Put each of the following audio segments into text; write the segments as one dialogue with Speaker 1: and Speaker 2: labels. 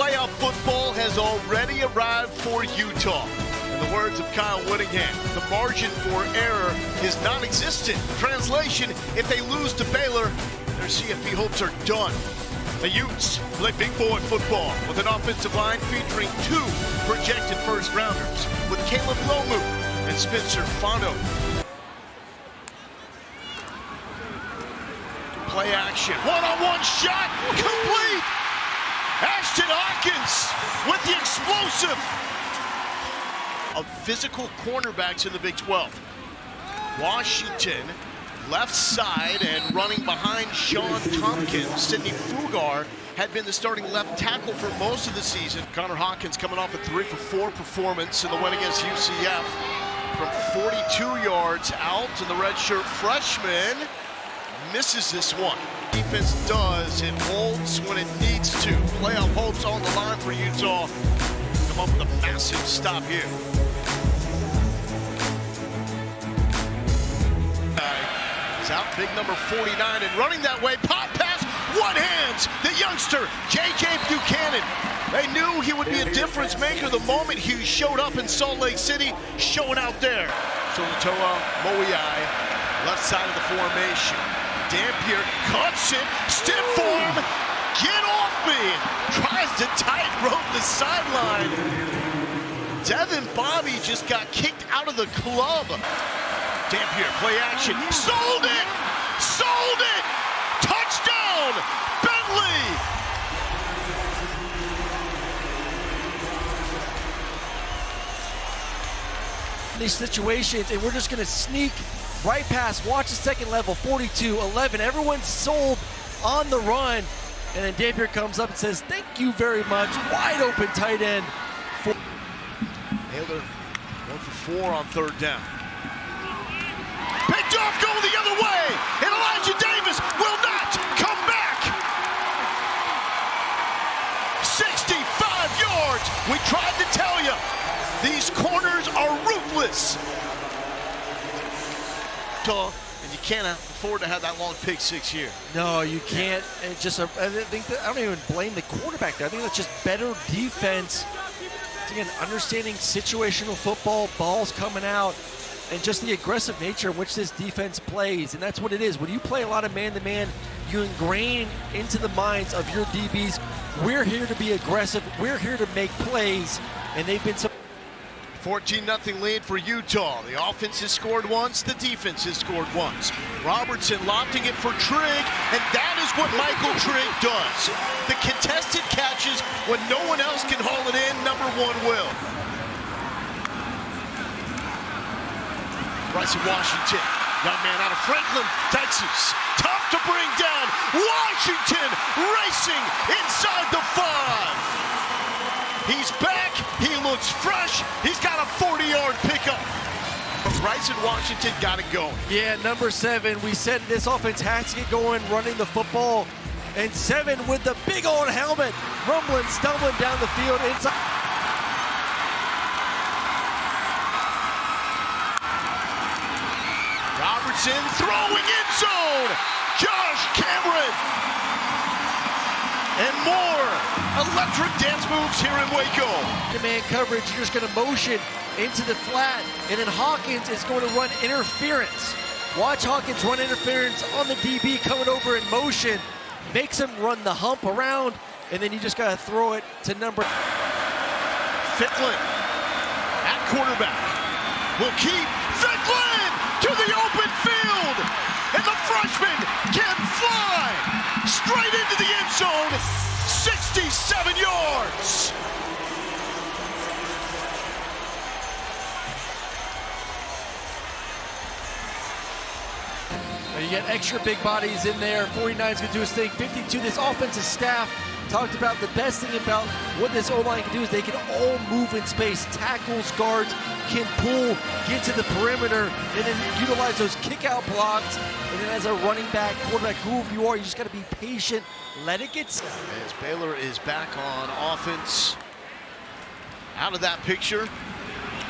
Speaker 1: Playoff football has already arrived for Utah. In the words of Kyle Whittingham, the margin for error is non-existent. Translation, if they lose to Baylor, their CFP hopes are done. The Utes play big boy football with an offensive line featuring 2 projected first-rounders with Caleb Lomu and Spencer Fano. Play action, one-on-one shot, complete! Ashton Hawkins with the explosive of physical cornerbacks in the Big 12. Washington, left side and running behind Sean Tompkins. Sidney Fugar had been the starting left tackle for most of the season. Connor Hawkins coming off a 3-for-4 performance in the win against UCF from 42 yards out, and the redshirt freshman misses this one. Defense does, it holds when it needs to. Playoff hopes on the line for Utah. Come up with a massive stop here. He's out, big number 49, and running that way, pop pass, one hands, the youngster, J.J. Buchanan. They knew he would be a difference maker the moment he showed up in Salt Lake City, showing out there. So Toa Moiai, left side of the formation. Dampier cuts it, stiff form, get off me, tries to tightrope the sideline. Devin Bobby just got kicked out of the club. Dampier, play action, sold it, touchdown, Bentley.
Speaker 2: These situations, and we're just gonna sneak right past, watch the second level, 42-11. Everyone's sold on the run. And then Dampier comes up and says, thank you very much. Wide open tight end.
Speaker 1: Baylor 1 for 4 on third down. Picked off, going the other way. And Elijah Davis will not come back. 65 yards. We tried to tell you, these corners are ruthless. And you can't afford to have that long pick 6 here.
Speaker 2: No, you can't. And just I don't even blame the quarterback there. I think that's just better defense. Again, understanding situational football, balls coming out, and just the aggressive nature in which this defense plays. And that's what it is. When you play a lot of man-to-man, you ingrain into the minds of your DBs, we're here to be aggressive, we're here to make plays, and they've been so
Speaker 1: 14-0 lead for Utah. The offense has scored once, the defense has scored once. Robertson lofting it for Trigg, and that is what Michael Trigg does. The contested catches when no one else can haul it in, number 1 will. Bryson Washington, young man out of Franklin, Texas. Tough to bring down. Washington racing inside the 5. He's back, he looks fresh, he's got a 40-yard pickup. Bryson Washington got it going.
Speaker 2: Yeah, number 7, we said this offense has to get going, running the football. And 7 with the big old helmet, rumbling, stumbling down the field inside.
Speaker 1: Robertson throwing in zone, Josh Cameron. And more electric dance moves here in Waco.
Speaker 2: Man coverage, you're just going to motion into the flat, and then Hawkins is going to run interference. Watch Hawkins run interference on the DB coming over in motion, makes him run the hump around, and then you just got to throw it to number.
Speaker 1: Ficklin at quarterback will keep Ficklin to the open field, and the freshman can fly straight into the end zone, 67 yards.
Speaker 2: You get extra big bodies in there. 49's going to do his thing. 52, this offensive staff talked about the best thing about what this O-line can do is they can all move in space. Tackles, guards can pull, get to the perimeter, and then utilize those kick-out blocks. And then as a running back, quarterback, whoever you are, you just got to be patient. Let it get.
Speaker 1: As Baylor is back on offense, out of that picture,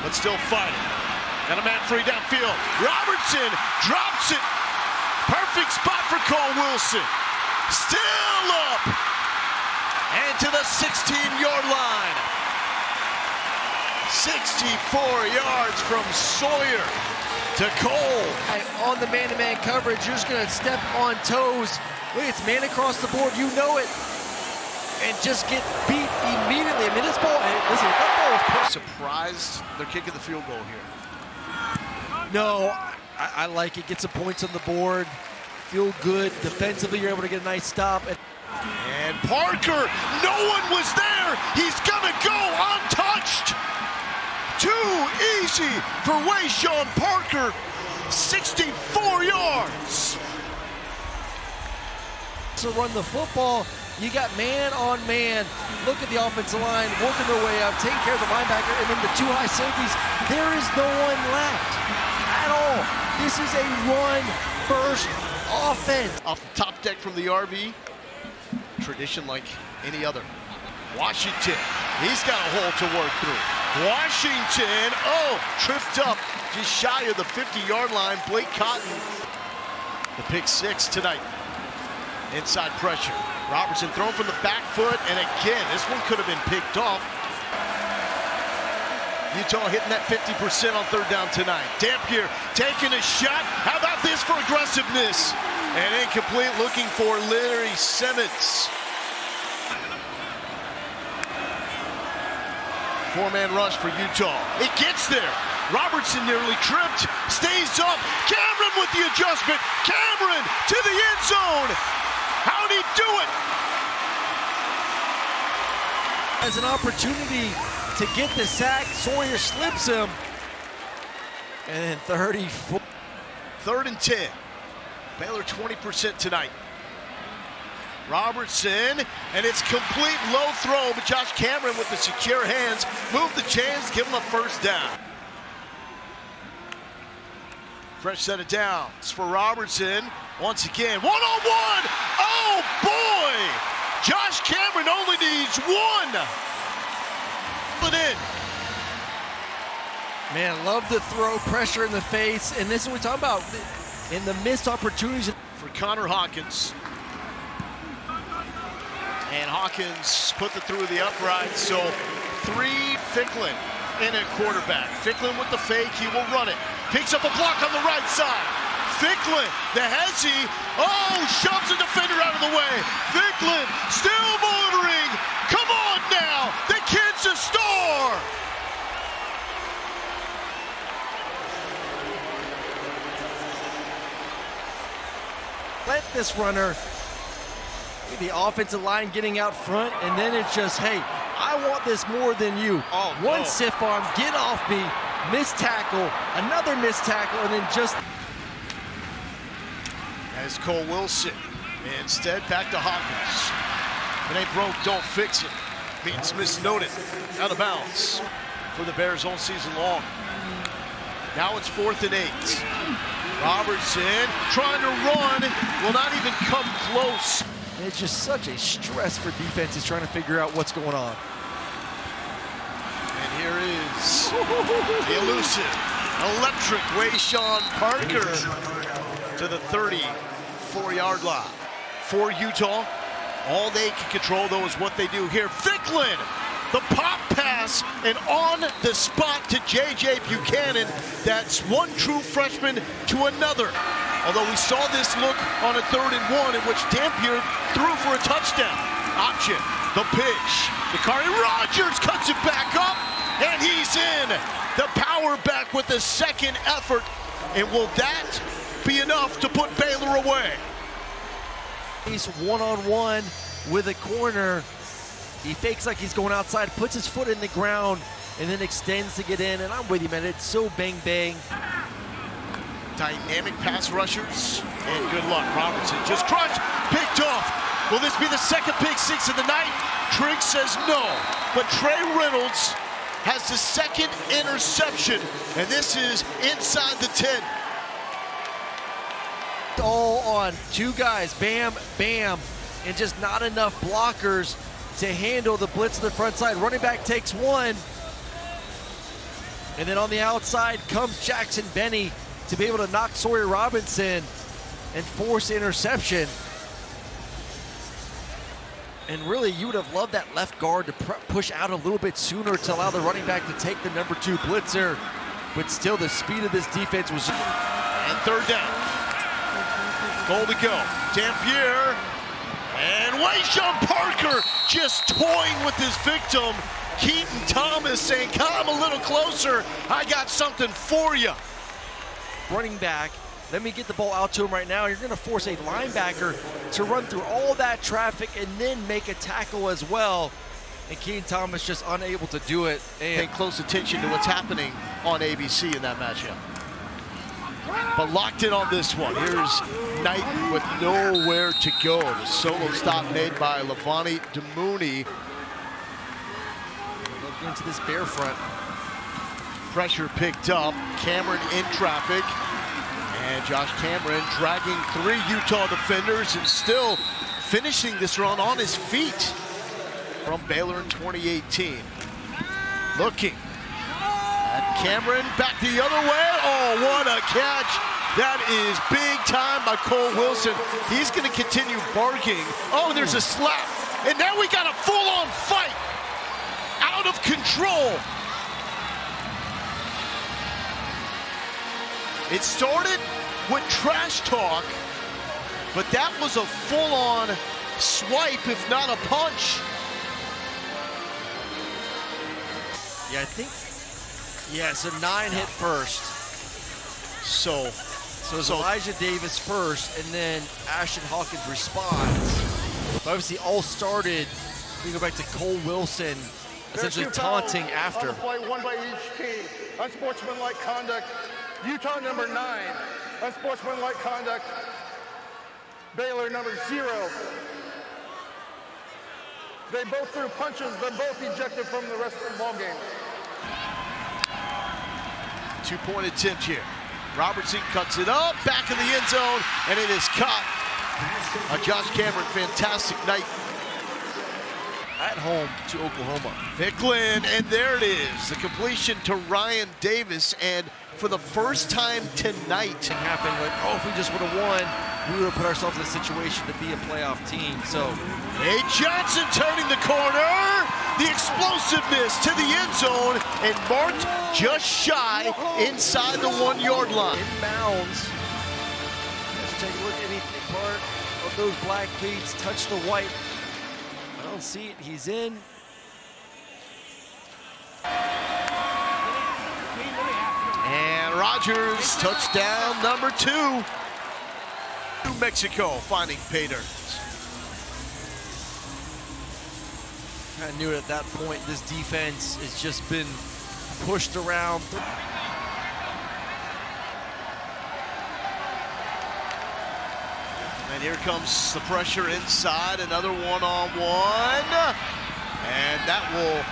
Speaker 1: but still fighting. Got a man free downfield. Robertson drops it. Perfect spot for Cole Wilson. Still up. And to the 16-yard 54 yards from Sawyer to Cole.
Speaker 2: On the man-to-man coverage, you're just going to step on toes. Look, it's man across the board. You know it. And just get beat immediately. I mean, this ball, listen, that ball is
Speaker 1: surprised they're kicking the field goal here.
Speaker 2: No, I like it. Get some points on the board. Feel good. Defensively, you're able to get a nice stop.
Speaker 1: And Parker, no one was there. He's gonna go untouched. Too easy for Wayshawn Parker. 64 yards.
Speaker 2: To run the football, you got man on man. Look at the offensive line working their way up, taking care of the linebacker, and then the two high safeties. There is no one left at all. This is a run-first offense.
Speaker 1: Off the top deck from the RV. Tradition like any other. Washington, he's got a hole to work through. Washington, tripped up just shy of the 50-yard line. Blake Cotton, the pick six tonight. Inside pressure. Robertson thrown from the back foot, and again, this one could have been picked off. Utah hitting that 50% on third down tonight. Dampier taking a shot. How about this for aggressiveness? And incomplete, looking for Larry Simmons. Four-man rush for Utah. It gets there. Robertson nearly tripped, stays up. Cameron with the adjustment. Cameron to the end zone. How'd he do it?
Speaker 2: As an opportunity to get the sack, Sawyer slips him. And then 34.
Speaker 1: 3rd and 10. Baylor 20% tonight. Robertson, and it's complete low throw, but Josh Cameron with the secure hands move the chains, give him a first down. Fresh set of downs for Robertson. Once again, one-on-one. Oh boy! Josh Cameron only needs one. Put in.
Speaker 2: Man, love the throw, pressure in the face, and this is what we're talking about. In the missed opportunities.
Speaker 1: For Connor Hawkins. And Hawkins put the through the upright, so 3 Ficklin in at quarterback. Ficklin with the fake, he will run it. Picks up a block on the right side. Ficklin, the hezzy, shoves the defender out of the way. Ficklin still motoring. Come on now, the kid's a star.
Speaker 2: Let this runner, the offensive line getting out front, and then it's just, hey, I want this more than you. One stiff arm, get off me, missed tackle, another missed tackle, and then just.
Speaker 1: As Cole Wilson, instead back to Hawkins. If it ain't broke, don't fix it. Means misnoted, out of bounds for the Bears all season long. Now it's 4th and 8. Robertson trying to run, will not even come close.
Speaker 2: It's just such a stress for defenses trying to figure out what's going on.
Speaker 1: And here is the elusive, electric Wayshawn Parker to the 34-yard line. For Utah, all they can control, though, is what they do here. Ficklin, the pop pass, and on the spot to J.J. Buchanan. That's one true freshman to another. Although we saw this look on a 3rd and 1 in which Dampier threw for a touchdown. Option, the pitch. Dakari Rogers cuts it back up, and he's in. The power back with the second effort. And will that be enough to put Baylor away?
Speaker 2: He's one-on-one with a corner. He fakes like he's going outside, puts his foot in the ground, and then extends to get in. And I'm with you, man. It's so bang-bang.
Speaker 1: Dynamic pass rushers, and good luck. Robertson just crushed, picked off. Will this be the second pick six of the night? Trigg says no, but Trey Reynolds has the second interception, and this is inside the 10.
Speaker 2: All on 2 guys, bam, bam, and just not enough blockers to handle the blitz to the front side. Running back takes 1, and then on the outside comes Jackson Benny to be able to knock Sawyer Robinson and force interception. And really, you would have loved that left guard to push out a little bit sooner to allow the running back to take the number 2 blitzer. But still, the speed of this defense was...
Speaker 1: And third down. Goal to go. Dampier. And Wayshawn Parker just toying with his victim. Keaton Thomas saying, come a little closer. I got something for you.
Speaker 2: Running back, let me get the ball out to him right now. You're going to force a linebacker to run through all that traffic and then make a tackle as well. And Keaton Thomas just unable to do it.
Speaker 1: And pay close attention to what's happening on ABC in that matchup. But locked in on this one. Here's Knighton with nowhere to go. The solo stop made by Levani Demooney.
Speaker 2: Looking into this Bear front.
Speaker 1: Pressure picked up. Cameron in traffic. And Josh Cameron dragging 3 Utah defenders and still finishing this run on his feet from Baylor in 2018. Looking at Cameron, back the other way. Oh, what a catch. That is big time by Cole Wilson. He's going to continue barking. Oh, there's a slap. And now we got a full-on fight. Out of control. It started with trash talk, but that was a full-on swipe, if not a punch.
Speaker 2: Yeah, I think, yeah, so 9 hit first.
Speaker 1: So
Speaker 2: it's Elijah Davis first, and then Ashton Hawkins responds. But obviously all started, we go back to Cole Wilson, essentially taunting after.
Speaker 3: On the play, 1 by each team. Unsportsmanlike conduct. Utah number 9. Unsportsmanlike conduct. Baylor number 0. They both threw punches. They're both ejected from the rest of the ball game.
Speaker 1: 2-point attempt here. Robertson cuts it up, back in the end zone, and it is caught. Josh Cameron, fantastic night.
Speaker 2: At home to Oklahoma.
Speaker 1: Ficklin, and there it is. The completion to Ryan Davis, and for the first time tonight.
Speaker 2: It happened like, oh, if we just would have won, we would have put ourselves in a situation to be a playoff team. So
Speaker 1: Nate Johnson turning the corner. The explosiveness to the end zone, and marked just shy inside the 1-yard line.
Speaker 2: Inbounds. Let's take a look at any part of those black cleats touch the white. I don't see it. He's in.
Speaker 1: And Rogers, touchdown number 2. New Mexico finding pay dirt.
Speaker 2: I knew at that point this defense has just been pushed around.
Speaker 1: And here comes the pressure inside, another one-on-one. And that will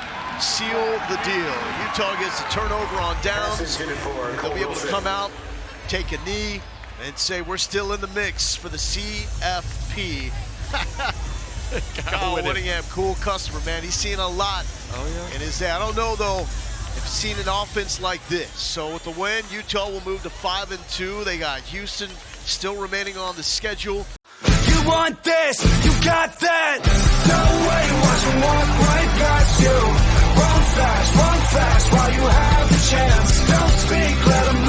Speaker 1: seal the deal. Utah gets a turnover on downs. They'll be able to come out, take a knee, and say we're still in the mix for the CFP. Kyle Whittingham, cool customer, man. He's seen a lot in his day. I don't know, though, if he's seen an offense like this. So with the win, Utah will move to 5-2. They got Houston still remaining on the schedule.
Speaker 4: You want this, you got that. No way, watch them walk right past you. Run fast while you have the chance. Don't speak, let them